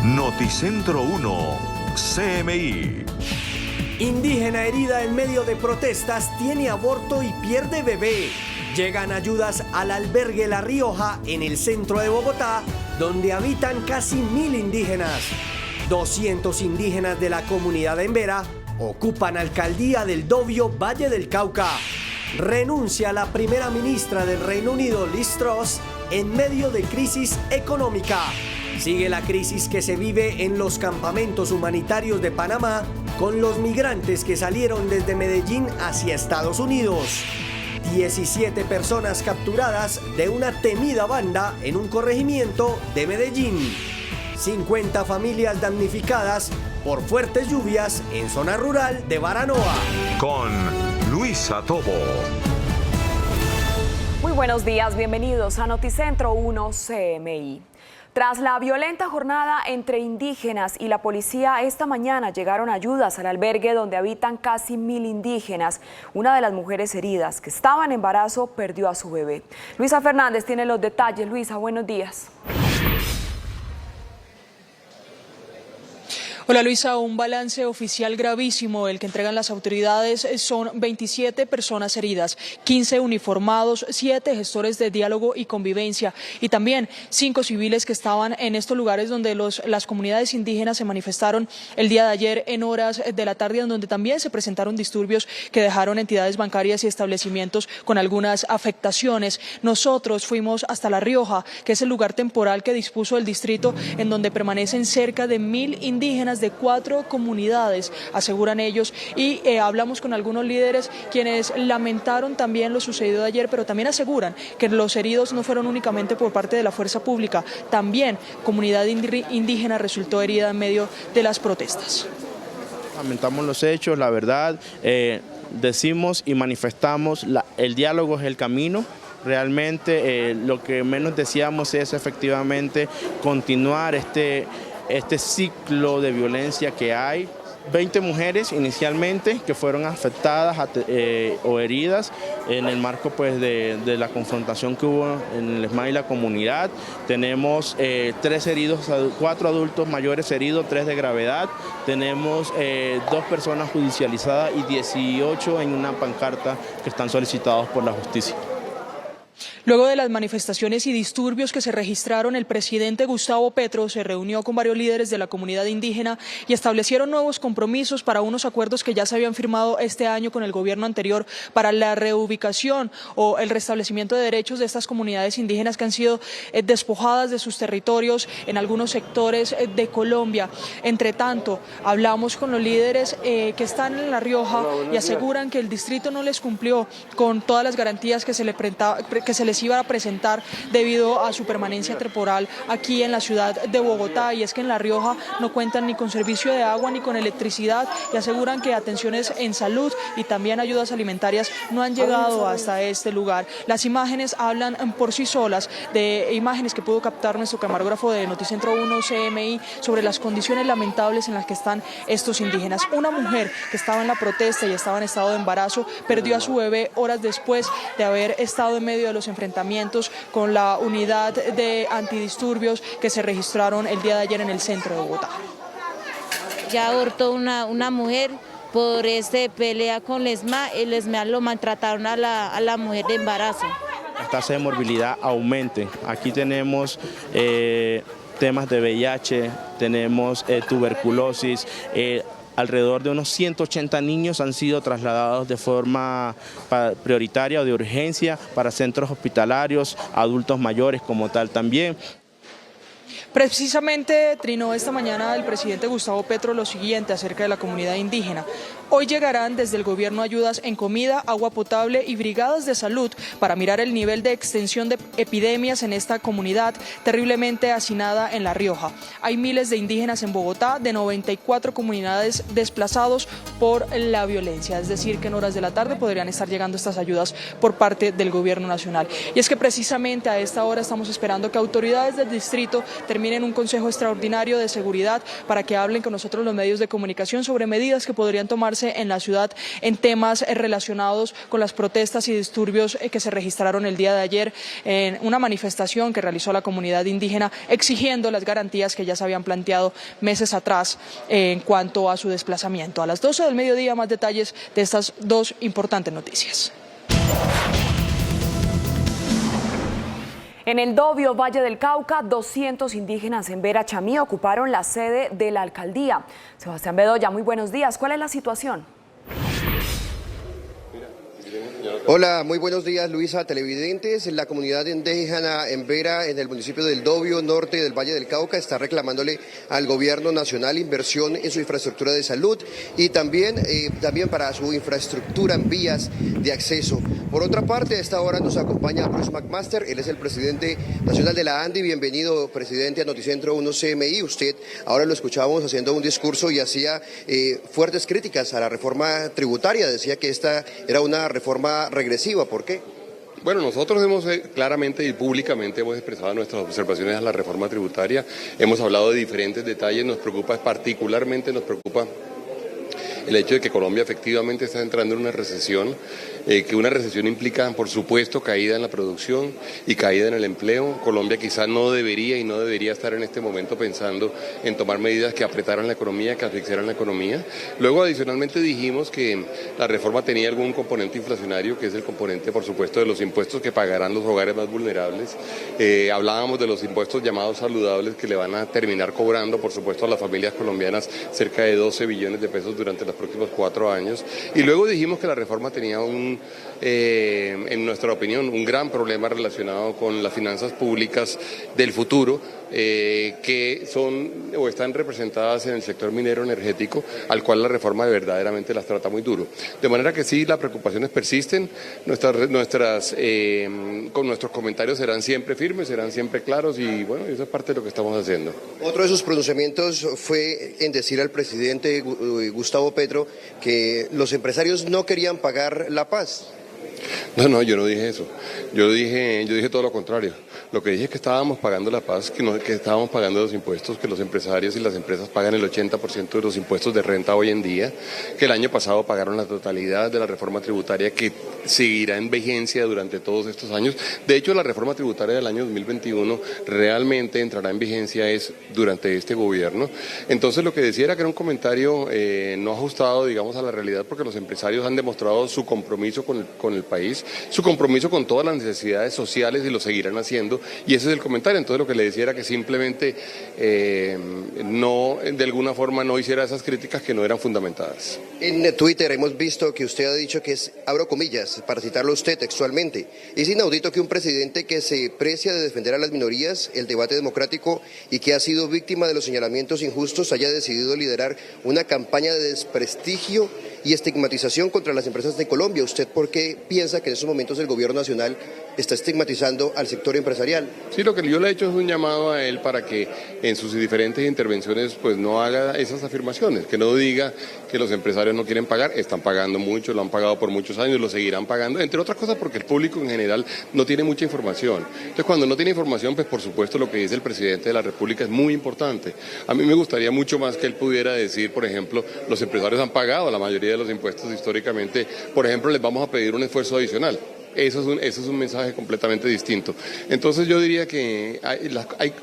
Noticentro 1, CMI. Indígena herida en medio de protestas tiene aborto y pierde bebé. Llegan ayudas al albergue La Rioja en el centro de Bogotá, donde habitan casi 1000 indígenas. 200 indígenas de la comunidad de Embera ocupan alcaldía del Dobio, Valle del Cauca. Renuncia la primera ministra del Reino Unido, Liz Truss, en medio de crisis económica. Sigue la crisis que se vive en los campamentos humanitarios de Panamá con los migrantes que salieron desde Medellín hacia Estados Unidos. 17 personas capturadas de una temida banda en un corregimiento de Medellín. 50 familias damnificadas por fuertes lluvias en zona rural de Baranoa. Con Luisa Tobo. Muy buenos días, bienvenidos a Noticentro 1 CMI. Tras la violenta jornada entre indígenas y la policía, esta mañana llegaron ayudas al albergue donde habitan casi 1000 indígenas. Una de las mujeres heridas que estaba en embarazo perdió a su bebé. Luisa Fernández tiene los detalles. Luisa, buenos días. Hola Luisa, un balance oficial gravísimo el que entregan las autoridades. Son 27 personas heridas, 15 uniformados, 7 gestores de diálogo y convivencia y también 5 civiles que estaban en estos lugares donde las comunidades indígenas se manifestaron el día de ayer en horas de la tarde, en donde también se presentaron disturbios que dejaron entidades bancarias y establecimientos con algunas afectaciones. Nosotros fuimos hasta La Rioja, que es el lugar temporal que dispuso el distrito, en donde permanecen cerca de 1000 indígenas de 4 comunidades, aseguran ellos, y hablamos con algunos líderes quienes lamentaron también lo sucedido de ayer, pero también aseguran que los heridos no fueron únicamente por parte de la fuerza pública, también comunidad indígena resultó herida en medio de las protestas. Lamentamos los hechos, la verdad, decimos y manifestamos, el diálogo es el camino. Realmente lo que menos deseamos es efectivamente continuar este ciclo de violencia que hay. 20 mujeres inicialmente que fueron afectadas o heridas en el marco pues, de la confrontación que hubo en el ESMAD y la comunidad. Tenemos 3 heridos, 4 adultos mayores heridos, 3 de gravedad. Tenemos 2 personas judicializadas y 18 en una pancarta que están solicitados por la justicia. Luego de las manifestaciones y disturbios que se registraron, el presidente Gustavo Petro se reunió con varios líderes de la comunidad indígena y establecieron nuevos compromisos para unos acuerdos que ya se habían firmado este año con el gobierno anterior para la reubicación o el restablecimiento de derechos de estas comunidades indígenas que han sido despojadas de sus territorios en algunos sectores de Colombia. Entre tanto, hablamos con los líderes que están en La Rioja y aseguran que el distrito no les cumplió con todas las garantías que se les iba a presentar debido a su permanencia temporal aquí en la ciudad de Bogotá, y es que en La Rioja no cuentan ni con servicio de agua ni con electricidad y aseguran que atenciones en salud y también ayudas alimentarias no han llegado hasta este lugar. Las imágenes hablan por sí solas, de imágenes que pudo captar nuestro camarógrafo de Noticentro 1 CMI sobre las condiciones lamentables en las que están estos indígenas. Una mujer que estaba en la protesta y estaba en estado de embarazo perdió a su bebé horas después de haber estado en medio de los enfrentamientos con la unidad de antidisturbios que se registraron el día de ayer en el centro de Bogotá. Ya abortó una mujer por pelea con el ESMAD lo maltrataron a la mujer de embarazo. La tasa de morbilidad aumente. Aquí tenemos temas de VIH, tenemos tuberculosis. Alrededor de unos 180 niños han sido trasladados de forma prioritaria o de urgencia para centros hospitalarios, adultos mayores como tal también. Precisamente trinó esta mañana el presidente Gustavo Petro lo siguiente acerca de la comunidad indígena. Hoy llegarán desde el gobierno ayudas en comida, agua potable y brigadas de salud para mirar el nivel de extensión de epidemias en esta comunidad terriblemente hacinada en La Rioja. Hay miles de indígenas en Bogotá, de 94 comunidades desplazados por la violencia, es decir, que en horas de la tarde podrían estar llegando estas ayudas por parte del gobierno nacional. Y es que precisamente a esta hora estamos esperando que autoridades del distrito terminen un consejo extraordinario de seguridad para que hablen con nosotros los medios de comunicación sobre medidas que podrían tomarse concentrarse en la ciudad en temas relacionados con las protestas y disturbios que se registraron el día de ayer en una manifestación que realizó la comunidad indígena exigiendo las garantías que ya se habían planteado meses atrás en cuanto a su desplazamiento. A las 12 del mediodía, más detalles de estas dos importantes noticias. En el Dobio, Valle del Cauca, 200 indígenas en Vera Chamí ocuparon la sede de la alcaldía. Sebastián Bedoya, muy buenos días. ¿Cuál es la situación? Hola, muy buenos días, Luisa, televidentes. La comunidad indígena en Vera, en el municipio del Dobio, norte del Valle del Cauca, está reclamándole al gobierno nacional inversión en su infraestructura de salud y también para su infraestructura en vías de acceso. Por otra parte, a esta hora nos acompaña Bruce McMaster, él es el presidente nacional de la ANDI. Bienvenido, presidente, a Noticentro 1 CMI. Usted, ahora lo escuchábamos haciendo un discurso y hacía fuertes críticas a la reforma tributaria. Decía que esta era una reforma regresiva. ¿Por qué? Bueno, nosotros hemos claramente y públicamente hemos expresado nuestras observaciones a la reforma tributaria. Hemos hablado de diferentes detalles. Particularmente nos preocupa el hecho de que Colombia efectivamente está entrando en una recesión, que una recesión implica, por supuesto, caída en la producción y caída en el empleo. Colombia quizás no debería estar en este momento pensando en tomar medidas que apretaran la economía, que asfixiaran la economía. Luego, adicionalmente, dijimos que la reforma tenía algún componente inflacionario, que es el componente, por supuesto, de los impuestos que pagarán los hogares más vulnerables. Hablábamos de los impuestos llamados saludables que le van a terminar cobrando, por supuesto, a las familias colombianas cerca de 12 billones de pesos durante los próximos 4 años. Y luego dijimos que la reforma tenía en nuestra opinión, un gran problema relacionado con las finanzas públicas del futuro, que son o están representadas en el sector minero energético, al cual la reforma verdaderamente las trata muy duro. De manera que sí, las preocupaciones persisten, con nuestros comentarios serán siempre firmes, serán siempre claros y bueno, eso es parte de lo que estamos haciendo. Otro de sus pronunciamientos fue en decir al presidente Gustavo Petro que los empresarios no querían pagar la paz. No, yo no dije eso. Yo dije todo lo contrario. Lo que dije es que estábamos pagando la paz, que estábamos pagando los impuestos, que los empresarios y las empresas pagan el 80% de los impuestos de renta hoy en día, que el año pasado pagaron la totalidad de la reforma tributaria que seguirá en vigencia durante todos estos años. De hecho, la reforma tributaria del año 2021 realmente entrará en vigencia durante este gobierno. Entonces, lo que decía era que era un comentario no ajustado, digamos, a la realidad, porque los empresarios han demostrado su compromiso con el país, su compromiso con todas las necesidades sociales y lo seguirán haciendo, y ese es el comentario. Entonces lo que le decía era que simplemente no, de alguna forma no hiciera esas críticas que no eran fundamentadas. En Twitter hemos visto que usted ha dicho que es, abro comillas, para citarlo usted textualmente, es inaudito que un presidente que se precia de defender a las minorías, el debate democrático y que ha sido víctima de los señalamientos injustos haya decidido liderar una campaña de desprestigio y estigmatización contra las empresas de Colombia. ¿Usted por qué piensa que en estos momentos el gobierno nacional está estigmatizando al sector empresarial? Sí, lo que yo le he hecho es un llamado a él para que en sus diferentes intervenciones pues no haga esas afirmaciones, que no diga que los empresarios no quieren pagar, están pagando mucho, lo han pagado por muchos años, lo seguirán pagando, entre otras cosas porque el público en general no tiene mucha información. Entonces, cuando no tiene información, pues por supuesto lo que dice el presidente de la República es muy importante. A mí me gustaría mucho más que él pudiera decir, por ejemplo, los empresarios han pagado la mayoría de los impuestos históricamente, por ejemplo, les vamos a pedir un esfuerzo adicional. Eso es un mensaje completamente distinto. Entonces yo diría que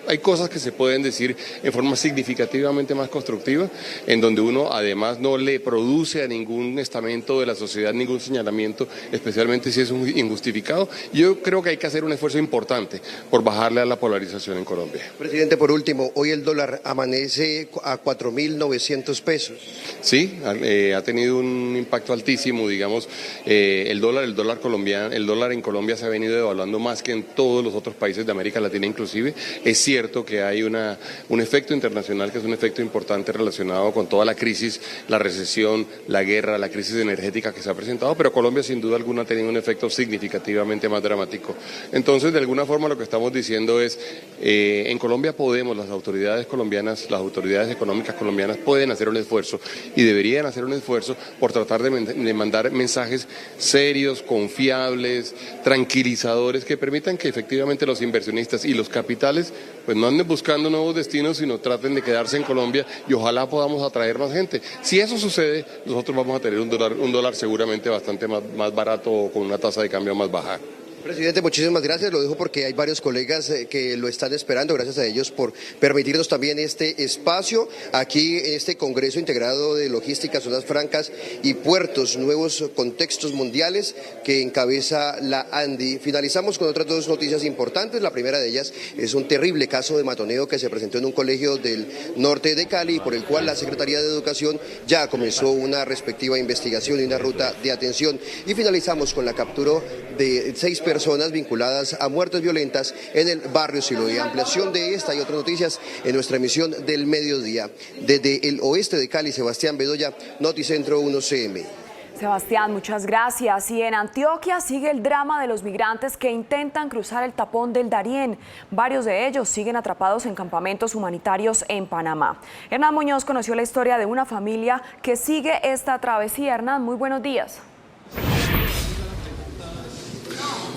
hay cosas que se pueden decir en forma significativamente más constructiva, en donde uno además no le produce a ningún estamento de la sociedad ningún señalamiento, especialmente si es un injustificado. Yo creo que hay que hacer un esfuerzo importante por bajarle a la polarización en Colombia. Presidente, por último, hoy el dólar amanece a 4.900 pesos. Sí, ha tenido un impacto altísimo, digamos, el dólar colombiano. El dólar en Colombia se ha venido devaluando más que en todos los otros países de América Latina inclusive. Es cierto que hay un efecto internacional que es un efecto importante relacionado con toda la crisis, la recesión, la guerra, la crisis energética que se ha presentado, pero Colombia sin duda alguna ha tenido un efecto significativamente más dramático. Entonces, de alguna forma lo que estamos diciendo es, en Colombia podemos, las autoridades colombianas, las autoridades económicas colombianas pueden hacer un esfuerzo y deberían hacer un esfuerzo por tratar de mandar mensajes serios, confiables, señales, tranquilizadores que permitan que efectivamente los inversionistas y los capitales pues no anden buscando nuevos destinos, sino traten de quedarse en Colombia y ojalá podamos atraer más gente. Si eso sucede, nosotros vamos a tener un dólar seguramente bastante más barato o con una tasa de cambio más baja. Presidente, muchísimas gracias. Lo dejo porque hay varios colegas que lo están esperando. Gracias a ellos por permitirnos también este espacio aquí en este Congreso Integrado de Logística, Zonas Francas y Puertos, nuevos contextos mundiales que encabeza la ANDI. Finalizamos con otras dos noticias importantes. La primera de ellas es un terrible caso de matoneo que se presentó en un colegio del norte de Cali, por el cual la Secretaría de Educación ya comenzó una respectiva investigación y una ruta de atención. Y finalizamos con la captura de 6 personas vinculadas a muertes violentas en el barrio Siloé. Ampliación de esta y otras noticias en nuestra emisión del mediodía. Desde el oeste de Cali, Sebastián Bedoya, Noticentro 1 CMI. Sebastián, muchas gracias. Y en Antioquia sigue el drama de los migrantes que intentan cruzar el tapón del Darién. Varios de ellos siguen atrapados en campamentos humanitarios en Panamá. Hernán Muñoz conoció la historia de una familia que sigue esta travesía. Hernán, muy buenos días.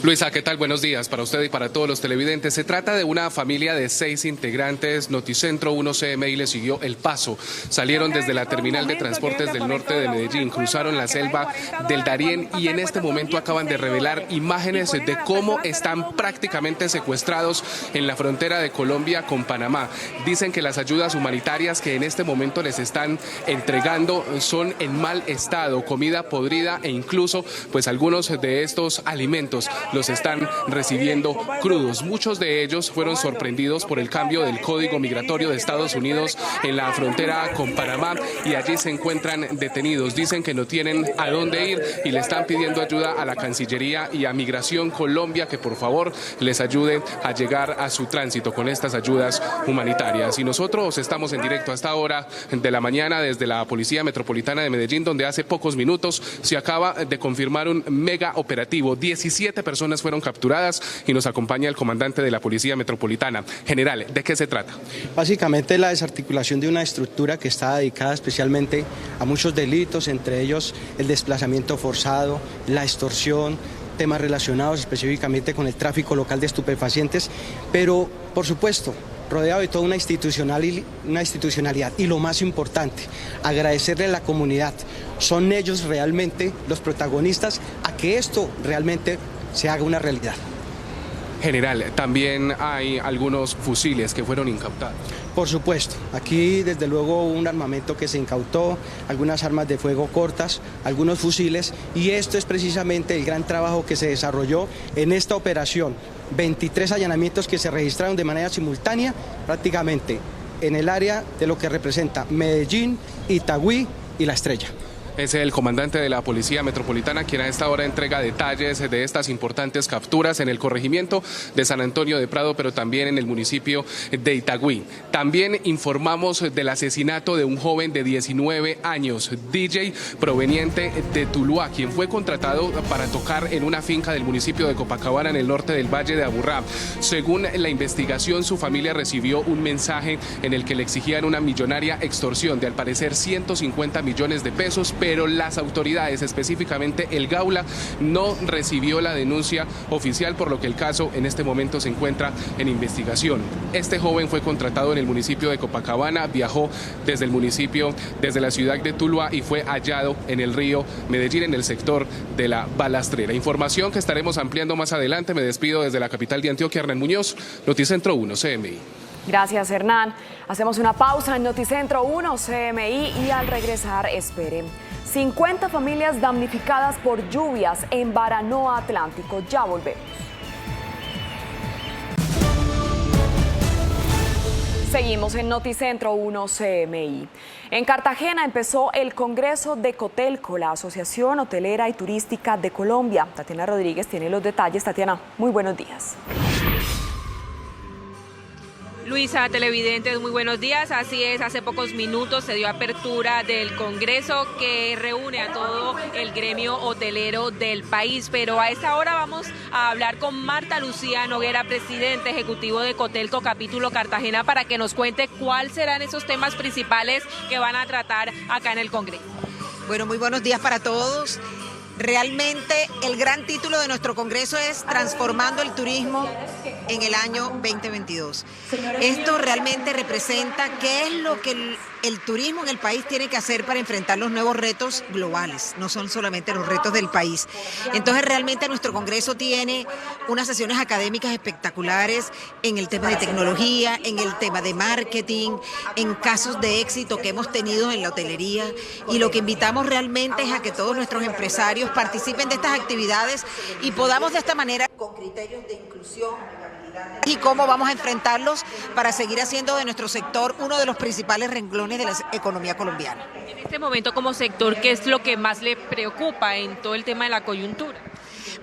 Luisa, ¿qué tal? Buenos días para usted y para todos los televidentes. Se trata de una familia de 6 integrantes. Noticentro 1 CMI le siguió el paso. Salieron desde la terminal de transportes del norte de Medellín, cruzaron la selva del Darién y en este momento acaban de revelar imágenes de cómo están prácticamente secuestrados en la frontera de Colombia con Panamá. Dicen que las ayudas humanitarias que en este momento les están entregando son en mal estado, comida podrida e incluso pues algunos de estos alimentos los están recibiendo crudos. Muchos de ellos fueron sorprendidos por el cambio del Código Migratorio de Estados Unidos en la frontera con Panamá y allí se encuentran detenidos. Dicen que no tienen a dónde ir y le están pidiendo ayuda a la Cancillería y a Migración Colombia que por favor les ayude a llegar a su tránsito con estas ayudas humanitarias. Y nosotros estamos en directo a esta hora de la mañana desde la Policía Metropolitana de Medellín, donde hace pocos minutos se acaba de confirmar un mega operativo. 17 personas fueron capturadas y nos acompaña el comandante de la Policía Metropolitana. General, ¿de qué se trata? Básicamente la desarticulación de una estructura que está dedicada especialmente a muchos delitos, entre ellos el desplazamiento forzado, la extorsión, temas relacionados específicamente con el tráfico local de estupefacientes, pero por supuesto rodeado de toda una institucionalidad y lo más importante, agradecerle a la comunidad. Son ellos realmente los protagonistas a que esto realmente se haga una realidad. General, también hay algunos fusiles que fueron incautados. Por supuesto, aquí desde luego hubo un armamento que se incautó, algunas armas de fuego cortas, algunos fusiles, y esto es precisamente el gran trabajo que se desarrolló en esta operación. 23 allanamientos que se registraron de manera simultánea, prácticamente en el área de lo que representa Medellín, Itagüí y La Estrella. Es el comandante de la Policía Metropolitana quien a esta hora entrega detalles de estas importantes capturas en el corregimiento de San Antonio de Prado, pero también en el municipio de Itagüí. También informamos del asesinato de un joven de 19 años, DJ, proveniente de Tuluá, quien fue contratado para tocar en una finca del municipio de Copacabana, en el norte del Valle de Aburrá. Según la investigación, su familia recibió un mensaje en el que le exigían una millonaria extorsión de al parecer 150 millones de pesos, pero las autoridades, específicamente el Gaula, no recibió la denuncia oficial, por lo que el caso en este momento se encuentra en investigación. Este joven fue contratado en el municipio de Copacabana, viajó desde el municipio, desde la ciudad de Tuluá y fue hallado en el río Medellín, en el sector de la Balastrera. Información que estaremos ampliando más adelante. Me despido desde la capital de Antioquia, Hernán Muñoz, Noticentro 1 CMI. Gracias, Hernán. Hacemos una pausa en Noticentro 1 CMI y al regresar, esperen. 50 familias damnificadas por lluvias en Baranoa Atlántico. Ya volvemos. Seguimos en Noticentro 1 CMI. En Cartagena empezó el Congreso de Cotelco, la Asociación Hotelera y Turística de Colombia. Tatiana Rodríguez tiene los detalles. Tatiana, muy buenos días. Luisa, televidentes, muy buenos días. Así es, hace pocos minutos se dio apertura del Congreso que reúne a todo el gremio hotelero del país. Pero a esta hora vamos a hablar con Marta Lucía Noguera, presidente ejecutivo de Cotelco Capítulo Cartagena, para que nos cuente cuáles serán esos temas principales que van a tratar acá en el Congreso. Bueno, muy buenos días para todos. Realmente el gran título de nuestro Congreso es Transformando el Turismo en el año 2022. Esto realmente representa qué es lo que el turismo en el país tiene que hacer para enfrentar los nuevos retos globales, no son solamente los retos del país. Entonces realmente nuestro Congreso tiene unas sesiones académicas espectaculares en el tema de tecnología, en el tema de marketing, en casos de éxito que hemos tenido en la hotelería, y lo que invitamos realmente es a que todos nuestros empresarios participen de estas actividades y podamos de esta manera, con criterios de inclusión y cómo vamos a enfrentarlos para seguir haciendo de nuestro sector uno de los principales renglones de la economía colombiana. En este momento como sector, ¿qué es lo que más le preocupa en todo el tema de la coyuntura?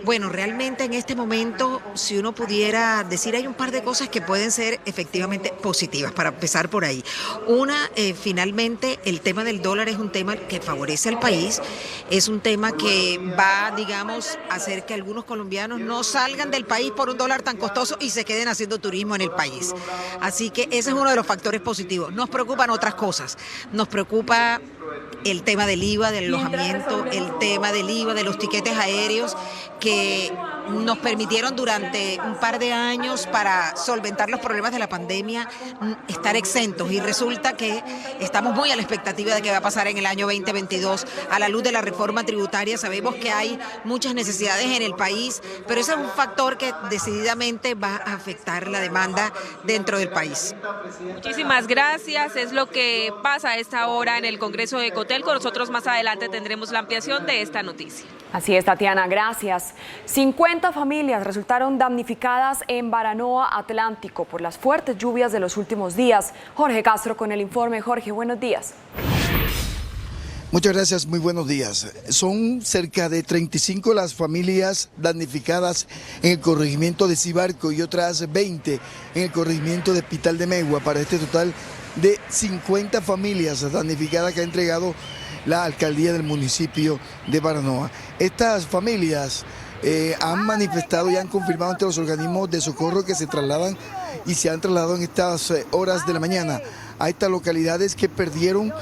Bueno, realmente en este momento, si uno pudiera decir, hay un par de cosas que pueden ser efectivamente positivas, para empezar por ahí. Una, finalmente, el tema del dólar es un tema que favorece al país, es un tema que va, digamos, a hacer que algunos colombianos no salgan del país por un dólar tan costoso y se queden haciendo turismo en el país. Así que ese es uno de los factores positivos. Nos preocupan otras cosas, nos preocupa el tema del IVA, del alojamiento, el tema del IVA, de los tiquetes aéreos, que nos permitieron durante un par de años, para solventar los problemas de la pandemia, estar exentos, y resulta que estamos muy a la expectativa de qué va a pasar en el año 2022. A la luz de la reforma tributaria sabemos que hay muchas necesidades en el país, pero ese es un factor que decididamente va a afectar la demanda dentro del país. Muchísimas gracias, es lo que pasa a esta hora en el Congreso de Ecotel. Con nosotros más adelante tendremos la ampliación de esta noticia. Así es, Tatiana, gracias. 50 familias resultaron damnificadas en Baranoa Atlántico por las fuertes lluvias de los últimos días. Jorge Castro con el informe. Jorge, buenos días. Muchas gracias, muy buenos días. Son cerca de 35 las familias damnificadas en el corregimiento de Cibarco y otras 20 en el corregimiento de Pital de Megua, para este total de 50 familias damnificadas que ha entregado la alcaldía del municipio de Baranoa. Estas familias han manifestado y han confirmado ante los organismos de socorro que se trasladan y se han trasladado en estas horas de la mañana a estas localidades que perdieron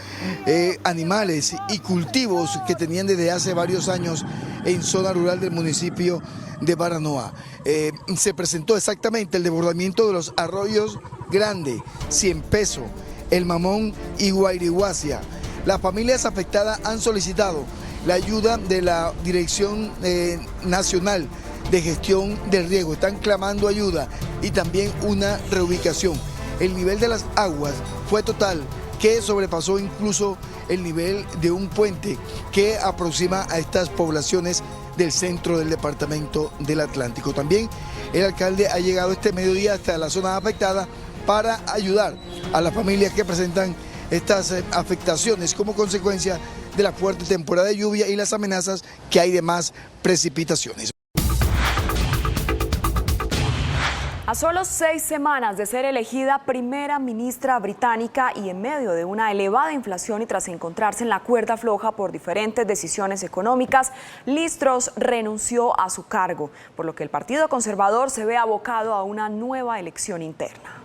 animales y cultivos que tenían desde hace varios años en zona rural del municipio de Baranoa. Se presentó exactamente el desbordamiento de los arroyos Grande, Cien Peso, El Mamón y Guairiguacia. Las familias afectadas han solicitado la ayuda de la Dirección Nacional de Gestión del Riego. Están clamando ayuda y también una reubicación. El nivel de las aguas fue total, que sobrepasó incluso el nivel de un puente que aproxima a estas poblaciones del centro del departamento del Atlántico. También el alcalde ha llegado este mediodía hasta la zona afectada para ayudar a las familias que presentan estas afectaciones como consecuencia de la fuerte temporada de lluvia y las amenazas que hay de más precipitaciones. A solo 6 semanas de ser elegida primera ministra británica y en medio de una elevada inflación y tras encontrarse en la cuerda floja por diferentes decisiones económicas, Liz Truss renunció a su cargo, por lo que el Partido Conservador se ve abocado a una nueva elección interna.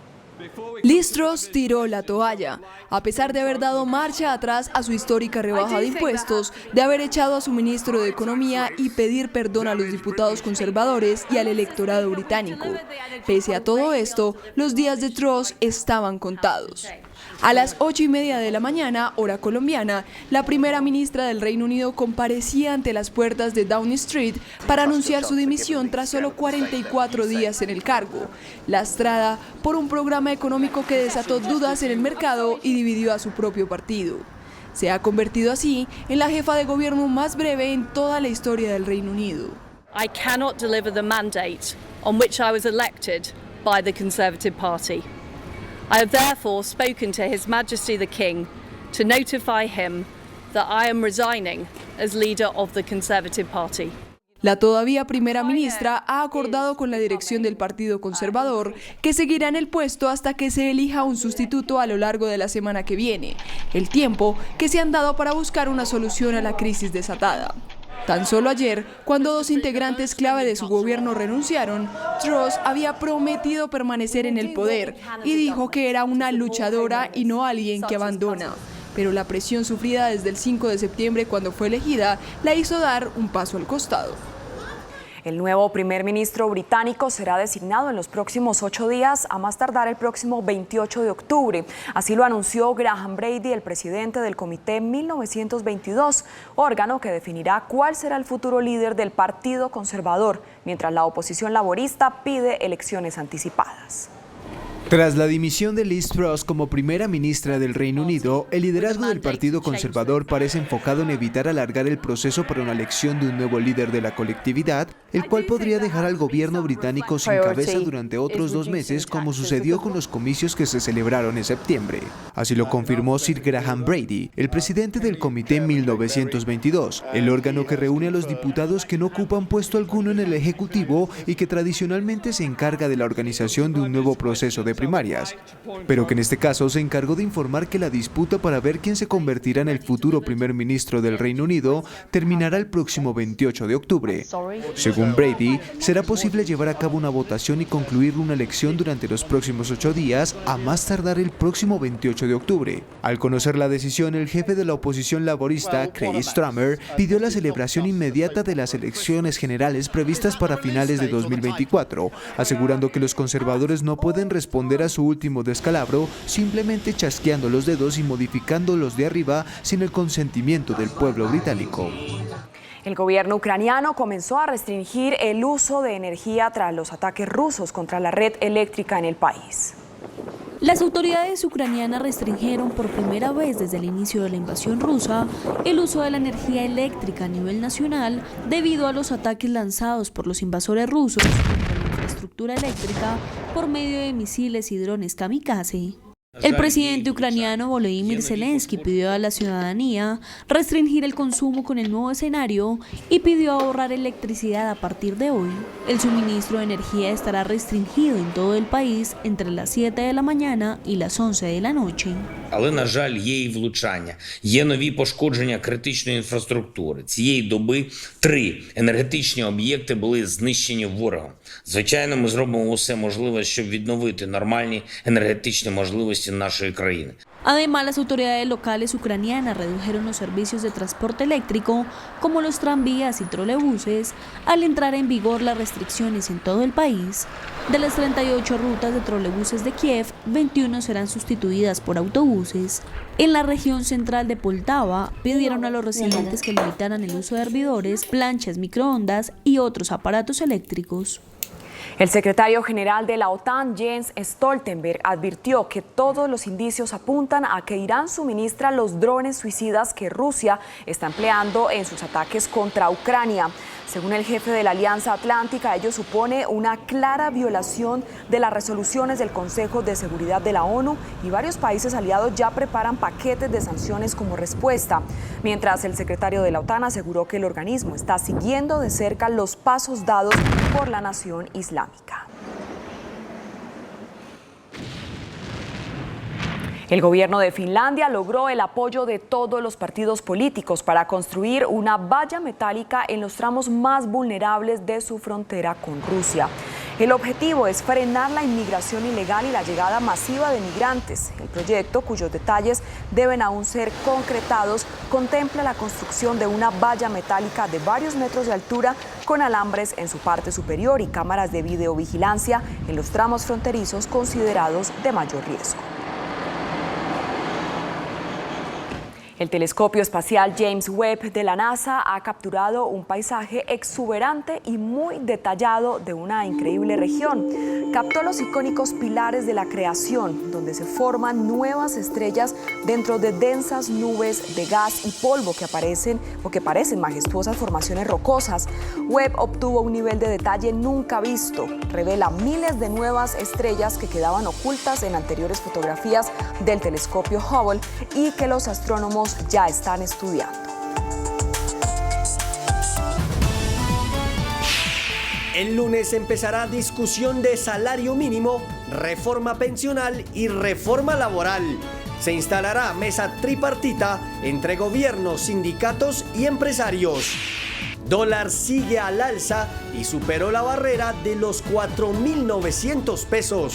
Liz Truss tiró la toalla, a pesar de haber dado marcha atrás a su histórica rebaja de impuestos, de haber echado a su ministro de Economía y pedir perdón a los diputados conservadores y al electorado británico. Pese a todo esto, los días de Truss estaban contados. A las 8:30 de la mañana, hora colombiana, la primera ministra del Reino Unido comparecía ante las puertas de Downing Street para anunciar su dimisión tras solo 44 días en el cargo, lastrada por un programa económico que desató dudas en el mercado y dividió a su propio partido. Se ha convertido así en la jefa de gobierno más breve en toda la historia del Reino Unido. I cannot deliver the mandate on which I was elected by the Conservative Party. I have therefore spoken to His Majesty the King to notify him that I am resigning as leader of the Conservative Party. La todavía primera ministra ha acordado con la dirección del Partido Conservador que seguirá en el puesto hasta que se elija un sustituto a lo largo de la semana que viene, el tiempo que se han dado para buscar una solución a la crisis desatada. Tan solo ayer, cuando 2 integrantes clave de su gobierno renunciaron, Truss había prometido permanecer en el poder y dijo que era una luchadora y no alguien que abandona. pero la presión sufrida desde el 5 de septiembre cuando fue elegida la hizo dar un paso al costado. El nuevo primer ministro británico será designado en los próximos 8 días, a más tardar el próximo 28 de octubre. Así lo anunció Graham Brady, el presidente del Comité 1922, órgano que definirá cuál será el futuro líder del Partido Conservador, mientras la oposición laborista pide elecciones anticipadas. Tras la dimisión de Liz Truss como primera ministra del Reino Unido, el liderazgo del Partido Conservador parece enfocado en evitar alargar el proceso para una elección de un nuevo líder de la colectividad, el cual podría dejar al gobierno británico sin cabeza durante otros 2 meses, como sucedió con los comicios que se celebraron en septiembre. Así lo confirmó Sir Graham Brady, el presidente del Comité 1922, el órgano que reúne a los diputados que no ocupan puesto alguno en el Ejecutivo y que tradicionalmente se encarga de la organización de un nuevo proceso de primarias, pero que en este caso se encargó de informar que la disputa para ver quién se convertirá en el futuro primer ministro del Reino Unido terminará el próximo 28 de octubre. Según Brady, será posible llevar a cabo una votación y concluir una elección durante los próximos 8 días, a más tardar el próximo 28 de octubre. Al conocer la decisión, el jefe de la oposición laborista, Keir Starmer, pidió la celebración inmediata de las elecciones generales previstas para finales de 2024, asegurando que los conservadores no pueden responder a su último descalabro simplemente chasqueando los dedos y modificando los de arriba sin el consentimiento del pueblo británico. El gobierno ucraniano comenzó a restringir el uso de energía tras los ataques rusos contra la red eléctrica en el país. Las autoridades ucranianas restringieron por primera vez desde el inicio de la invasión rusa el uso de la energía eléctrica a nivel nacional debido a los ataques lanzados por los invasores rusos contra la infraestructura eléctrica por medio de misiles y drones kamikaze. El presidente ucraniano Volodymyr Zelensky pidió a la ciudadanía restringir el consumo con el nuevo escenario y pidió ahorrar electricidad a partir de hoy. El suministro de energía estará restringido en todo el país entre las 7 de la mañana y las 11 de la noche. Але, на жаль, є і влучання. Є нові пошкодження критичної інфраструктури. Цієї доби 3 енергетичні об'єкти були знищені ворогом. Звичайно, ми зробимо усе можливе, щоб відновити нормальні енергетичні можливості нашої країни. Además, las autoridades locales ucranianas redujeron los servicios de transporte eléctrico, como los tranvías y trolebuses, al entrar en vigor las restricciones en todo el país. De las 38 rutas de trolebuses de Kiev, 21 serán sustituidas por autobuses. En la región central de Poltava, pidieron a los residentes que limitaran el uso de hervidores, planchas, microondas y otros aparatos eléctricos. El secretario general de la OTAN, Jens Stoltenberg, advirtió que todos los indicios apuntan a que Irán suministra los drones suicidas que Rusia está empleando en sus ataques contra Ucrania. Según el jefe de la Alianza Atlántica, ello supone una clara violación de las resoluciones del Consejo de Seguridad de la ONU y varios países aliados ya preparan paquetes de sanciones como respuesta. Mientras el secretario de la OTAN aseguró que el organismo está siguiendo de cerca los pasos dados por la nación islámica. El gobierno de Finlandia logró el apoyo de todos los partidos políticos para construir una valla metálica en los tramos más vulnerables de su frontera con Rusia. El objetivo es frenar la inmigración ilegal y la llegada masiva de migrantes. El proyecto, cuyos detalles deben aún ser concretados, contempla la construcción de una valla metálica de varios metros de altura con alambres en su parte superior y cámaras de videovigilancia en los tramos fronterizos considerados de mayor riesgo. El telescopio espacial James Webb de la NASA ha capturado un paisaje exuberante y muy detallado de una increíble región. Captó los icónicos pilares de la creación, donde se forman nuevas estrellas dentro de densas nubes de gas y polvo que parecen majestuosas formaciones rocosas. Webb obtuvo un nivel de detalle nunca visto. Revela miles de nuevas estrellas que quedaban ocultas en anteriores fotografías del telescopio Hubble y que los astrónomos ya están estudiando. El lunes empezará discusión de salario mínimo, reforma pensional y reforma laboral. Se instalará mesa tripartita entre gobiernos, sindicatos y empresarios. Dólar sigue al alza y superó la barrera de los 4.900 pesos.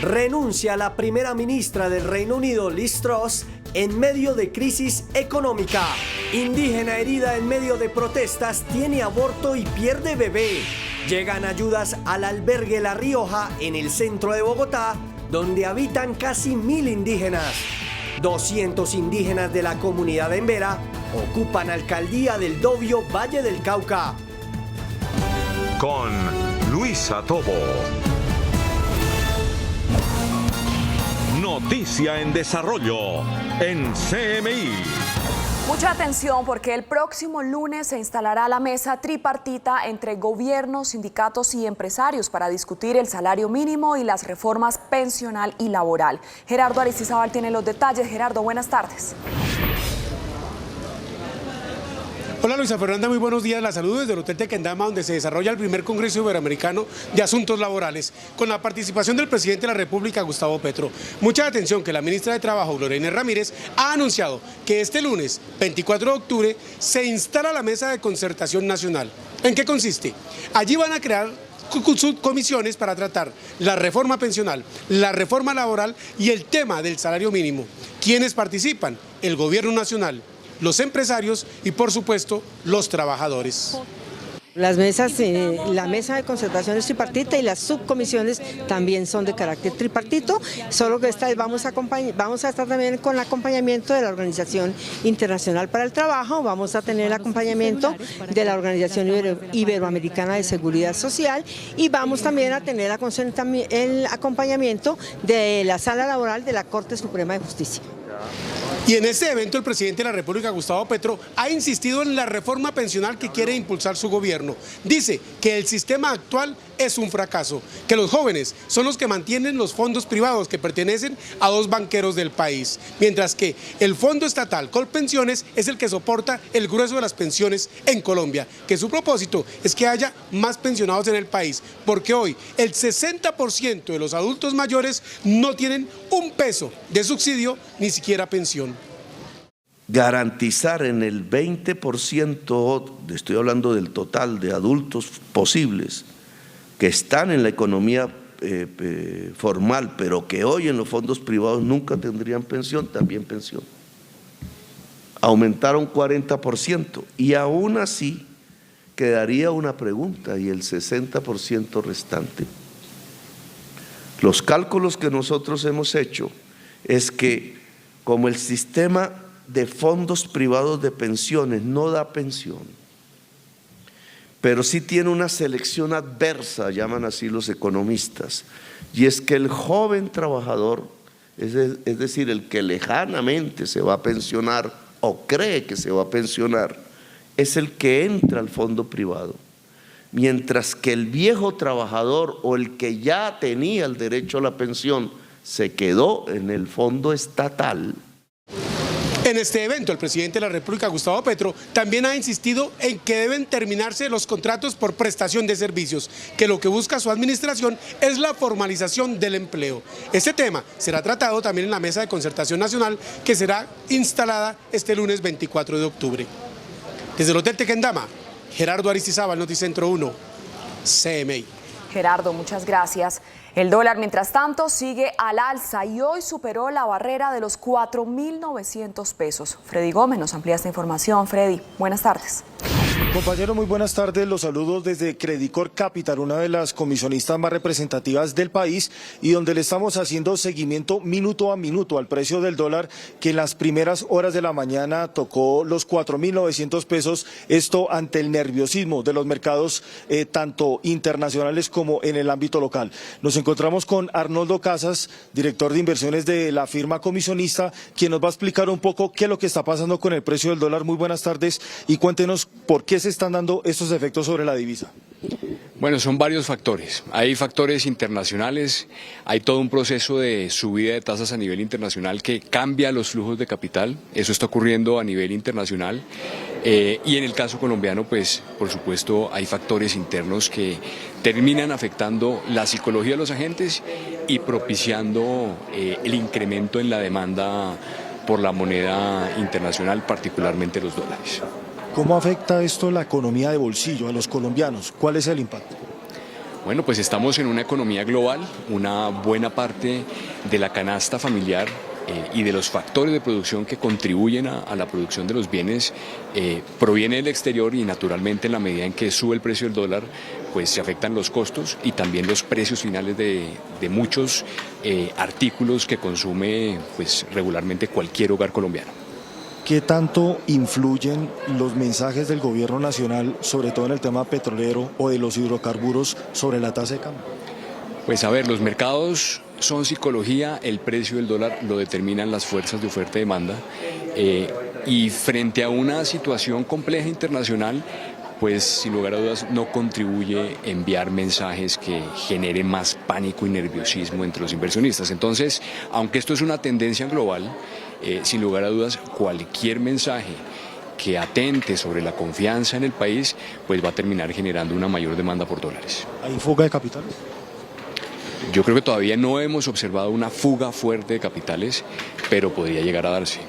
Renuncia la primera ministra del Reino Unido, Liz Truss, en medio de crisis económica. Indígena herida en medio de protestas tiene aborto y pierde bebé. Llegan ayudas al albergue La Rioja en el centro de Bogotá, donde habitan casi 1000 indígenas. 200 indígenas de la comunidad de Embera ocupan alcaldía del Dobio, Valle del Cauca. Con Luisa Tobo. Noticia en desarrollo en CMI. Mucha atención porque el próximo lunes se instalará la mesa tripartita entre gobierno, sindicatos y empresarios para discutir el salario mínimo y las reformas pensional y laboral. Gerardo Aristizábal tiene los detalles. Gerardo, buenas tardes. Hola Luisa Fernanda, muy buenos días. La saludo desde el Hotel Tequendama, donde se desarrolla el primer Congreso Iberoamericano de Asuntos Laborales, con la participación del presidente de la República, Gustavo Petro. Mucha atención que la ministra de Trabajo, Gloria Inés Ramírez, ha anunciado que este lunes, 24 de octubre, se instala la Mesa de Concertación Nacional. ¿En qué consiste? Allí van a crear subcomisiones para tratar la reforma pensional, la reforma laboral y el tema del salario mínimo. ¿Quiénes participan? El Gobierno Nacional, los empresarios y, por supuesto, los trabajadores. Las mesas, la mesa de concertación es tripartita y las subcomisiones también son de carácter tripartito, solo que esta vez vamos a estar también con el acompañamiento de la Organización Internacional para el Trabajo, vamos a tener el acompañamiento de la Organización Iberoamericana de Seguridad Social y vamos también a tener el acompañamiento de la Sala Laboral de la Corte Suprema de Justicia. Y en este evento el presidente de la República, Gustavo Petro, ha insistido en la reforma pensional que quiere impulsar su gobierno. Dice que el sistema actual es un fracaso, que los jóvenes son los que mantienen los fondos privados que pertenecen a 2 banqueros del país, mientras que el fondo estatal Colpensiones es el que soporta el grueso de las pensiones en Colombia, que su propósito es que haya más pensionados en el país, porque hoy el 60% de los adultos mayores no tienen un peso de subsidio, ni siquiera pensión. Garantizar en el 20%, estoy hablando del total de adultos posibles, que están en la economía formal, pero que hoy en los fondos privados nunca tendrían pensión, también pensión. Aumentaron 40% y aún así quedaría una pregunta y el 60% restante. Los cálculos que nosotros hemos hecho es que como el sistema de fondos privados de pensiones no da pensión, pero sí tiene una selección adversa, llaman así los economistas, y es que el joven trabajador, es decir, el que lejanamente se va a pensionar o cree que se va a pensionar, es el que entra al fondo privado, mientras que el viejo trabajador o el que ya tenía el derecho a la pensión se quedó en el fondo estatal. En este evento, el presidente de la República, Gustavo Petro, también ha insistido en que deben terminarse los contratos por prestación de servicios, que lo que busca su administración es la formalización del empleo. Este tema será tratado también en la Mesa de Concertación Nacional, que será instalada este lunes 24 de octubre. Desde el Hotel Tequendama, Gerardo Aristizábal, Noticentro 1, CMI. Gerardo, muchas gracias. El dólar, mientras tanto, sigue al alza y hoy superó la barrera de los 4.900 pesos. Freddy Gómez nos amplía esta información. Freddy, buenas tardes. Compañeros, muy buenas tardes. Los saludos desde Credicor Capital, una de las comisionistas más representativas del país y donde le estamos haciendo seguimiento minuto a minuto al precio del dólar, que en las primeras horas de la mañana tocó los 4.900 pesos, esto ante el nerviosismo de los mercados tanto internacionales como en el ámbito local. Nos encontramos con Arnoldo Casas, director de inversiones de la firma comisionista, quien nos va a explicar un poco qué es lo que está pasando con el precio del dólar. Muy buenas tardes y cuéntenos por qué se están dando estos efectos sobre la divisa. Bueno, son varios factores. Hay factores internacionales, hay todo un proceso de subida de tasas a nivel internacional que cambia los flujos de capital. Eso está ocurriendo a nivel internacional. Y en el caso colombiano, pues, por supuesto, hay factores internos que terminan afectando la psicología de los agentes y propiciando el incremento en la demanda por la moneda internacional, particularmente los dólares. ¿Cómo afecta esto la economía de bolsillo a los colombianos? ¿Cuál es el impacto? Bueno, pues estamos en una economía global, una buena parte de la canasta familiar y de los factores de producción que contribuyen a la producción de los bienes proviene del exterior y naturalmente en la medida en que sube el precio del dólar pues se afectan los costos y también los precios finales de muchos artículos que consume pues regularmente cualquier hogar colombiano. ¿Qué tanto influyen los mensajes del gobierno nacional, sobre todo en el tema petrolero o de los hidrocarburos, sobre la tasa de cambio? Pues a ver, los mercados son psicología, el precio del dólar lo determinan las fuerzas de oferta y demanda y frente a una situación compleja internacional, pues sin lugar a dudas no contribuye a enviar mensajes que generen más pánico y nerviosismo entre los inversionistas. Entonces, aunque esto es una tendencia global, sin lugar a dudas cualquier mensaje que atente sobre la confianza en el país, pues va a terminar generando una mayor demanda por dólares. ¿Hay fuga de capitales? Yo creo que todavía no hemos observado una fuga fuerte de capitales, pero podría llegar a darse.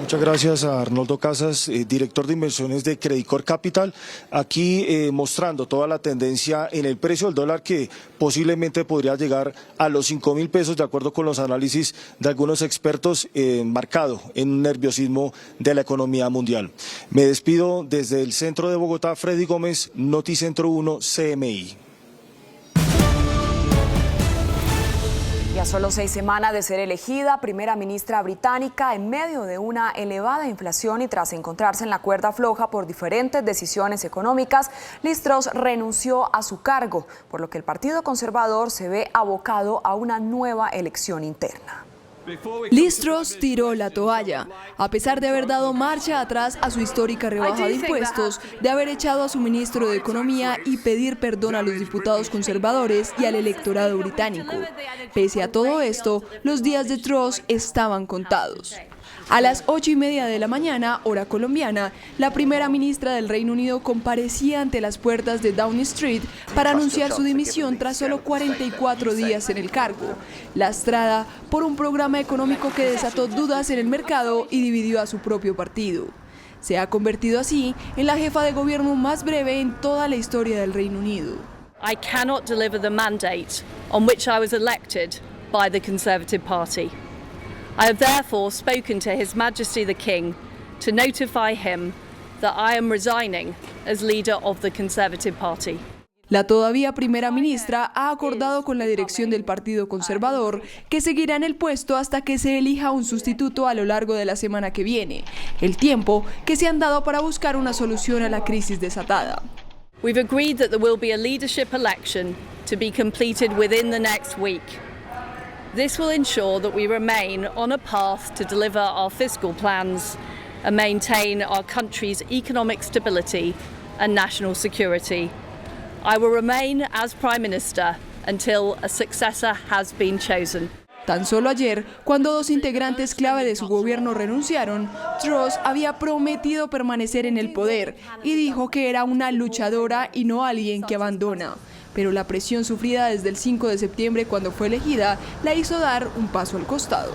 Muchas gracias a Arnoldo Casas, director de inversiones de Credicor Capital, aquí mostrando toda la tendencia en el precio del dólar que posiblemente podría llegar a los 5.000 pesos de acuerdo con los análisis de algunos expertos, marcado en un nerviosismo de la economía mundial. Me despido desde el centro de Bogotá, Freddy Gómez, Noticentro 1 CMI. Y a solo 6 semanas de ser elegida primera ministra británica, en medio de una elevada inflación y tras encontrarse en la cuerda floja por diferentes decisiones económicas, Liz Truss renunció a su cargo, por lo que el Partido Conservador se ve abocado a una nueva elección interna. Liz Truss tiró la toalla. A pesar de haber dado marcha atrás a su histórica rebaja de impuestos, de haber echado a su ministro de Economía y pedir perdón a los diputados conservadores y al electorado británico. Pese a todo esto, los días de Truss estaban contados. A las 8:30 de la mañana, hora colombiana, la primera ministra del Reino Unido comparecía ante las puertas de Downing Street para anunciar su dimisión tras solo 44 días en el cargo, lastrada por un programa económico que desató dudas en el mercado y dividió a su propio partido. Se ha convertido así en la jefa de gobierno más breve en toda la historia del Reino Unido. I cannot deliver the mandate on which I was elected by the Conservative Party. I have therefore spoken to His Majesty the King to notify him that I am resigning as leader of the Conservative Party. La todavía primera ministra ha acordado con la dirección del Partido Conservador que seguirá en el puesto hasta que se elija un sustituto a lo largo de la semana que viene, el tiempo que se han dado para buscar una solución a la crisis desatada. We've agreed that there will be a leadership election to be completed within the next week. This will ensure that we remain on a path to deliver our fiscal plans and maintain our country's economic stability and national security. I will remain as Prime Minister until a successor has been chosen. Tan solo ayer, cuando 2 integrantes clave de su gobierno renunciaron, Truss había prometido permanecer en el poder y dijo que era una luchadora y no alguien que abandona. Pero la presión sufrida desde el 5 de septiembre cuando fue elegida la hizo dar un paso al costado.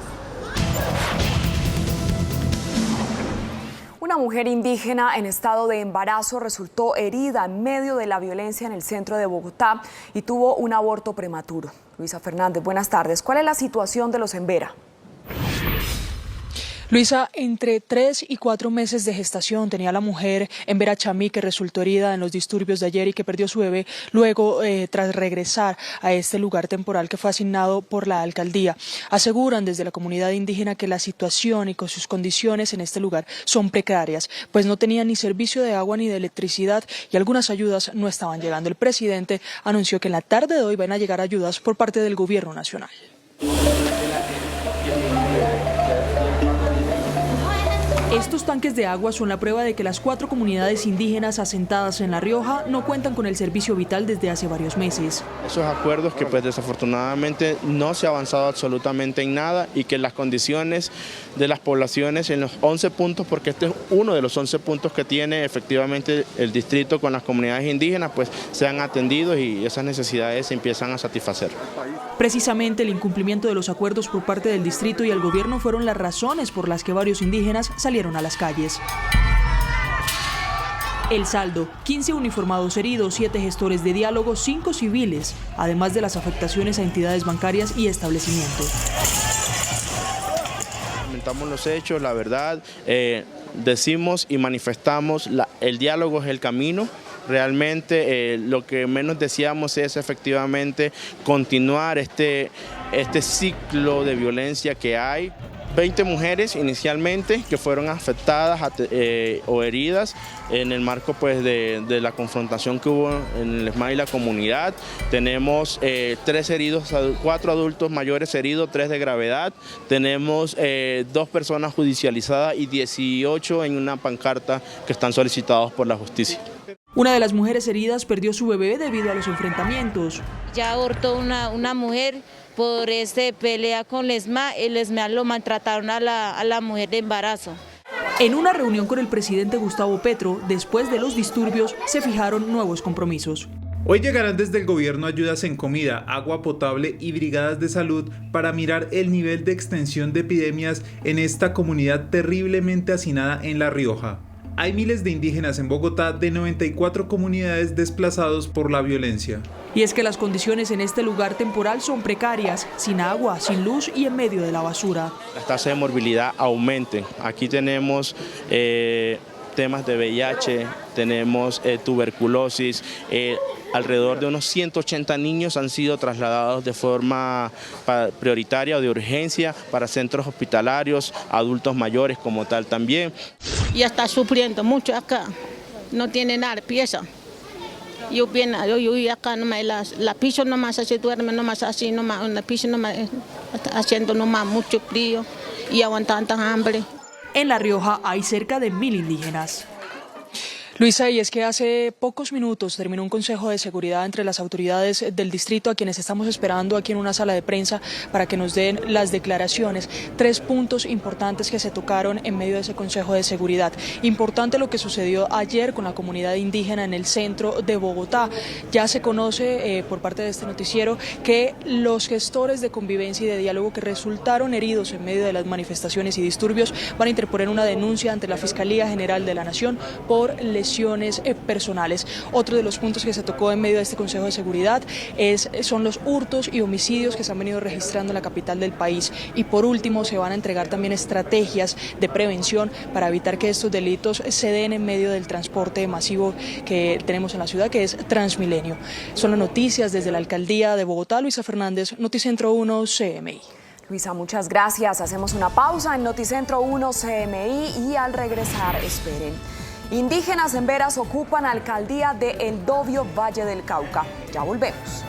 Una mujer indígena en estado de embarazo resultó herida en medio de la violencia en el centro de Bogotá y tuvo un aborto prematuro. Luisa Fernández, buenas tardes. ¿Cuál es la situación de los Embera? Luisa, entre 3 y 4 meses de gestación tenía la mujer Embera Chamí, que resultó herida en los disturbios de ayer y que perdió su bebé luego tras regresar a este lugar temporal que fue asignado por la alcaldía. Aseguran desde la comunidad indígena que la situación y con sus condiciones en este lugar son precarias, pues no tenían ni servicio de agua ni de electricidad y algunas ayudas no estaban llegando. El presidente anunció que en la tarde de hoy van a llegar ayudas por parte del gobierno nacional. Estos tanques de agua son la prueba de que las 4 comunidades indígenas asentadas en La Rioja no cuentan con el servicio vital desde hace varios meses. Esos acuerdos que pues desafortunadamente no se ha avanzado absolutamente en nada y que las condiciones de las poblaciones en los 11 puntos, porque este es uno de los 11 puntos que tiene efectivamente el distrito con las comunidades indígenas, pues se han atendido y esas necesidades se empiezan a satisfacer. Precisamente el incumplimiento de los acuerdos por parte del distrito y el gobierno fueron las razones por las que varios indígenas salieron a las calles. El saldo: 15 uniformados heridos, 7 gestores de diálogo, 5 civiles, además de las afectaciones a entidades bancarias y establecimientos. lamentamos los hechos, la verdad, decimos y manifestamos, el diálogo es el camino. Realmente lo que menos deseamos es efectivamente continuar este ciclo de violencia que hay. 20 mujeres inicialmente que fueron afectadas o heridas en el marco pues, de la confrontación que hubo en el ESMAD y la comunidad. Tenemos 3 heridos, 4 adultos mayores heridos, 3 de gravedad. Tenemos 2 personas judicializadas y 18 en una pancarta que están solicitados por la justicia. Una de las mujeres heridas perdió su bebé debido a los enfrentamientos. Ya abortó una mujer por pelea con el ESMAD lo maltrataron a la mujer de embarazo. En una reunión con el presidente Gustavo Petro, después de los disturbios, se fijaron nuevos compromisos. Hoy llegarán desde el gobierno ayudas en comida, agua potable y brigadas de salud para mirar el nivel de extensión de epidemias en esta comunidad terriblemente hacinada en La Rioja. Hay miles de indígenas en Bogotá de 94 comunidades desplazados por la violencia. Y es que las condiciones en este lugar temporal son precarias, sin agua, sin luz y en medio de la basura. Las tasas de morbilidad aumenten. Aquí tenemos temas de VIH, tenemos tuberculosis, alrededor de unos 180 niños han sido trasladados de forma prioritaria o de urgencia para centros hospitalarios, adultos mayores como tal también. Y está sufriendo mucho acá, no tiene nada, pieza. Yo acá nomás, la piso nomás así, duerme nomás así, nomás, la piso nomás, haciendo nomás mucho frío y aguantando hambre. En La Rioja hay cerca de 1000 indígenas. Luisa, y es que hace pocos minutos terminó un consejo de seguridad entre las autoridades del distrito, a quienes estamos esperando aquí en una sala de prensa para que nos den las declaraciones. 3 puntos importantes que se tocaron en medio de ese consejo de seguridad. Importante lo que sucedió ayer con la comunidad indígena en el centro de Bogotá. Ya se conoce por parte de este noticiero que los gestores de convivencia y de diálogo que resultaron heridos en medio de las manifestaciones y disturbios van a interponer una denuncia ante la Fiscalía General de la Nación por lesiones personales. Otro de los puntos que se tocó en medio de este Consejo de Seguridad son los hurtos y homicidios que se han venido registrando en la capital del país. Y por último, se van a entregar también estrategias de prevención para evitar que estos delitos se den en medio del transporte masivo que tenemos en la ciudad, que es Transmilenio. Son las noticias desde la Alcaldía de Bogotá. Luisa Fernández, Noticentro 1 CMI. Luisa, muchas gracias. Hacemos una pausa en Noticentro 1 CMI y al regresar, esperen. Indígenas en Veras ocupan alcaldía de El Dovio, Valle del Cauca. Ya volvemos.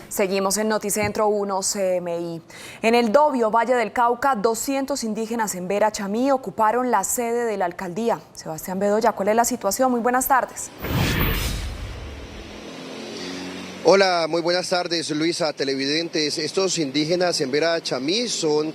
Seguimos en Noticentro 1 CMI. En El Dovio, Valle del Cauca, 200 indígenas en Vera Chamí ocuparon la sede de la alcaldía. Sebastián Bedoya, ¿cuál es la situación? Muy buenas tardes. Hola, muy buenas tardes, Luisa, televidentes. Estos indígenas en Vera Chamí son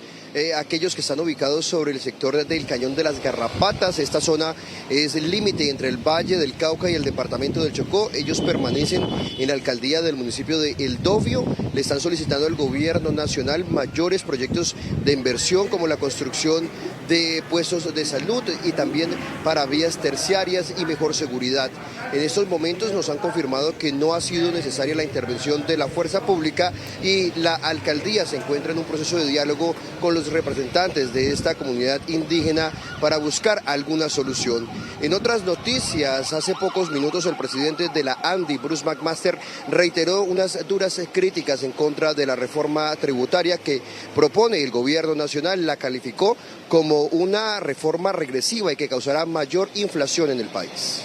aquellos que están ubicados sobre el sector del Cañón de las Garrapatas. Esta zona es el límite entre el Valle del Cauca y el departamento del Chocó. Ellos permanecen en la alcaldía del municipio de El Dovio. Le están solicitando al gobierno nacional mayores proyectos de inversión, como la construcción de puestos de salud y también para vías terciarias y mejor seguridad. En estos momentos nos han confirmado que no ha sido necesaria la intervención de la fuerza pública y la alcaldía se encuentra en un proceso de diálogo con los representantes de esta comunidad indígena para buscar alguna solución. En otras noticias, hace pocos minutos el presidente de la ANDI, Bruce McMaster, reiteró unas duras críticas en contra de la reforma tributaria que propone el gobierno nacional. La calificó como una reforma regresiva y que causará mayor inflación en el país.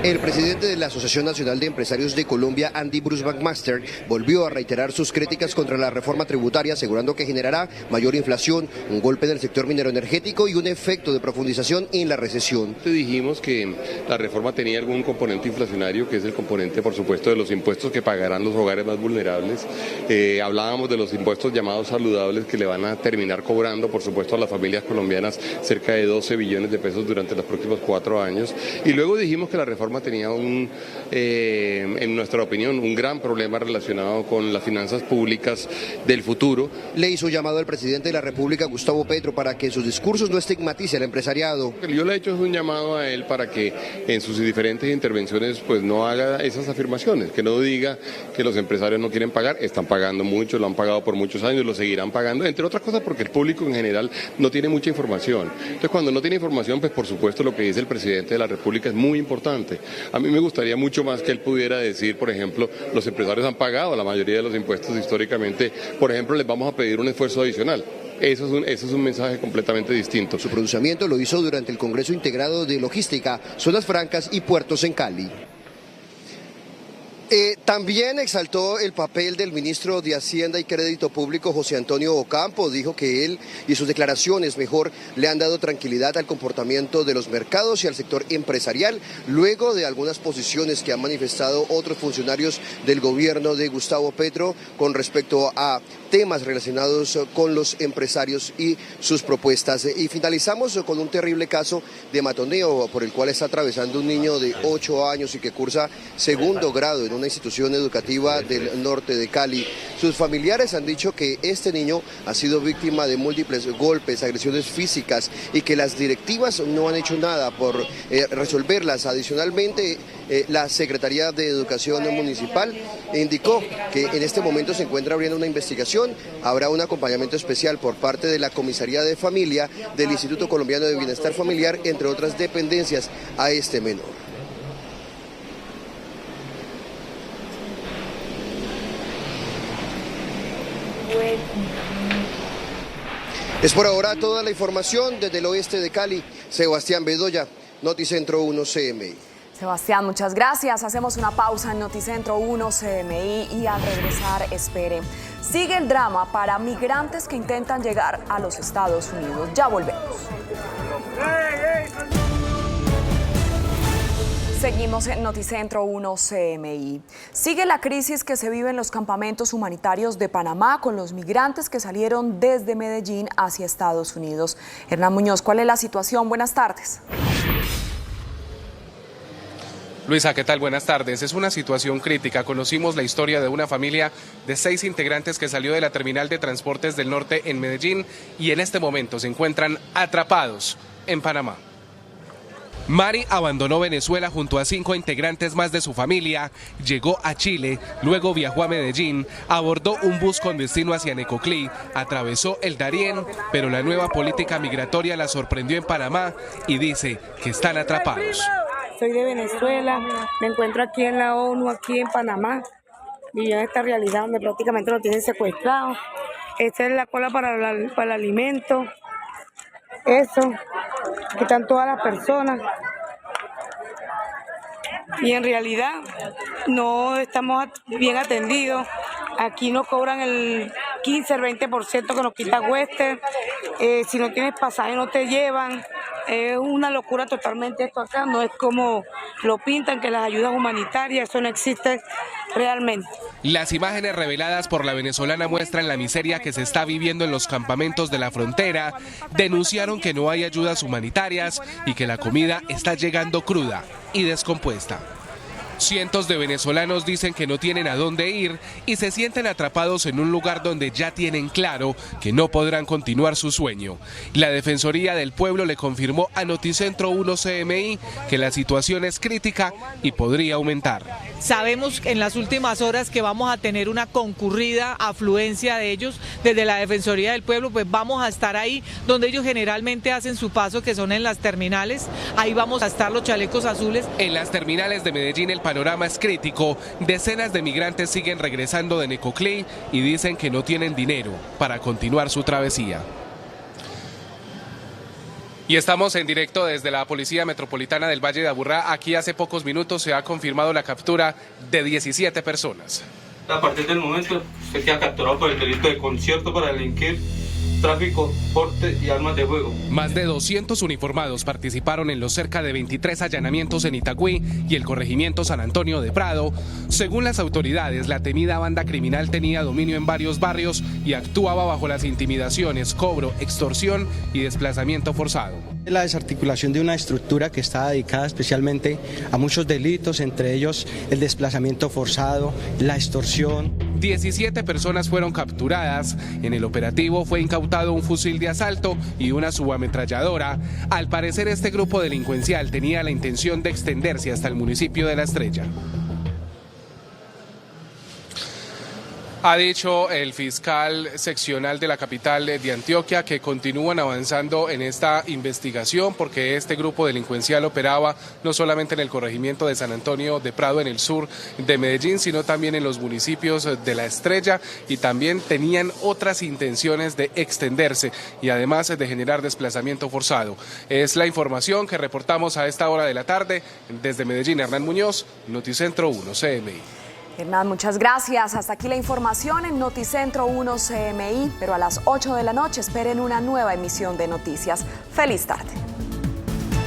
El presidente de la Asociación Nacional de Empresarios de Colombia, Andy Bruce McMaster, volvió a reiterar sus críticas contra la reforma tributaria, asegurando que generará mayor inflación, un golpe en el sector minero energético y un efecto de profundización en la recesión. Dijimos que la reforma tenía algún componente inflacionario, que es el componente, por supuesto, de los impuestos que pagarán los hogares más vulnerables. Hablábamos de los impuestos llamados saludables, que le van a terminar cobrando, por supuesto, a las familias colombianas cerca de 12 billones de pesos durante los próximos 4 años. Y luego dijimos dijimos que la reforma tenía en nuestra opinión, un gran problema relacionado con las finanzas públicas del futuro. Le hizo llamado al presidente de la República, Gustavo Petro, para que en sus discursos no estigmatice al empresariado. Yo le he hecho un llamado a él para que en sus diferentes intervenciones pues no haga esas afirmaciones, que no diga que los empresarios no quieren pagar, están pagando mucho, lo han pagado por muchos años, lo seguirán pagando, entre otras cosas porque el público en general no tiene mucha información. Entonces cuando no tiene información, pues por supuesto lo que dice el presidente de la República es muy importante. A mí me gustaría mucho más que él pudiera decir, por ejemplo, los empresarios han pagado la mayoría de los impuestos históricamente, por ejemplo, les vamos a pedir un esfuerzo adicional. Eso es un mensaje completamente distinto. Su pronunciamiento lo hizo durante el Congreso Integrado de Logística, Zonas Francas y Puertos en Cali. También exaltó el papel del ministro de Hacienda y Crédito Público, José Antonio Ocampo. Dijo que él y sus declaraciones mejor le han dado tranquilidad al comportamiento de los mercados y al sector empresarial, luego de algunas posiciones que han manifestado otros funcionarios del gobierno de Gustavo Petro con respecto a temas relacionados con los empresarios y sus propuestas. Y finalizamos con un terrible caso de matoneo por el cual está atravesando un niño de 8 años y que cursa segundo grado en una institución educativa del norte de Cali. Sus familiares han dicho que este niño ha sido víctima de múltiples golpes, agresiones físicas y que las directivas no han hecho nada por resolverlas. Adicionalmente, la Secretaría de Educación Municipal indicó que en este momento se encuentra abriendo una investigación. Habrá un acompañamiento especial por parte de la Comisaría de Familia del Instituto Colombiano de Bienestar Familiar, entre otras dependencias, a este menor. Es por ahora toda la información desde el oeste de Cali. Sebastián Bedoya, Noticentro 1 CMI. Sebastián, muchas gracias. Hacemos una pausa en Noticentro 1 CMI y al regresar, espere. Sigue el drama para migrantes que intentan llegar a los Estados Unidos. Ya volvemos. Seguimos en Noticentro 1 CMI. Sigue la crisis que se vive en los campamentos humanitarios de Panamá con los migrantes que salieron desde Medellín hacia Estados Unidos. Hernán Muñoz, ¿cuál es la situación? Buenas tardes. Luisa, ¿qué tal? Buenas tardes. Es una situación crítica. Conocimos la historia de una familia de 6 integrantes que salió de la terminal de transportes del norte en Medellín y en este momento se encuentran atrapados en Panamá. Mari abandonó Venezuela junto a 5 integrantes más de su familia, llegó a Chile, luego viajó a Medellín, abordó un bus con destino hacia Necoclí, atravesó el Darién, pero la nueva política migratoria la sorprendió en Panamá y dice que están atrapados. Soy de Venezuela, me encuentro aquí en la ONU, aquí en Panamá, viviendo esta realidad donde prácticamente lo tienen secuestrado. Esta es la cola para el alimento, eso, que están todas las personas. Y en realidad no estamos bien atendidos. Aquí nos cobran el 15, el 20% que nos quita Western. Si no tienes pasaje no te llevan. Es una locura totalmente esto acá. No es como lo pintan, que las ayudas humanitarias, eso no existe realmente. Las imágenes reveladas por la venezolana muestran la miseria que se está viviendo en los campamentos de la frontera. Denunciaron que no hay ayudas humanitarias y que la comida está llegando cruda y descompuesta. Cientos de venezolanos dicen que no tienen a dónde ir y se sienten atrapados en un lugar donde ya tienen claro que no podrán continuar su sueño. La Defensoría del Pueblo le confirmó a Noticentro 1 CMI que la situación es crítica y podría aumentar. Sabemos en las últimas horas que vamos a tener una concurrida afluencia de ellos. Desde la Defensoría del Pueblo pues vamos a estar ahí donde ellos generalmente hacen su paso, que son en las terminales. Ahí vamos a estar los chalecos azules. En las terminales de Medellín el panorama es crítico. Decenas de migrantes siguen regresando de Necoclí y dicen que no tienen dinero para continuar su travesía. Y estamos en directo desde la Policía Metropolitana del Valle de Aburrá. Aquí hace pocos minutos se ha confirmado la captura de 17 personas. A partir del momento usted queda capturado por el delito de concierto para delinquir tráfico, porte y armas de fuego. Más de 200 uniformados participaron en los cerca de 23 allanamientos en Itagüí y el corregimiento San Antonio de Prado. Según las autoridades, la temida banda criminal tenía dominio en varios barrios y actuaba bajo las intimidaciones, cobro, extorsión y desplazamiento forzado. La desarticulación de una estructura que está dedicada especialmente a muchos delitos, entre ellos el desplazamiento forzado, la extorsión. 17 personas fueron capturadas. En el operativo fue incautado un fusil de asalto y una subametralladora. Al parecer, este grupo delincuencial tenía la intención de extenderse hasta el municipio de La Estrella. Ha dicho el fiscal seccional de la capital de Antioquia que continúan avanzando en esta investigación porque este grupo delincuencial operaba no solamente en el corregimiento de San Antonio de Prado en el sur de Medellín, sino también en los municipios de La Estrella y también tenían otras intenciones de extenderse y además de generar desplazamiento forzado. Es la información que reportamos a esta hora de la tarde desde Medellín. Hernán Muñoz, Noticentro 1 CMI. Hernán, muchas gracias. Hasta aquí la información en Noticentro 1 CMI, pero a las 8 de la noche esperen una nueva emisión de noticias. Feliz tarde.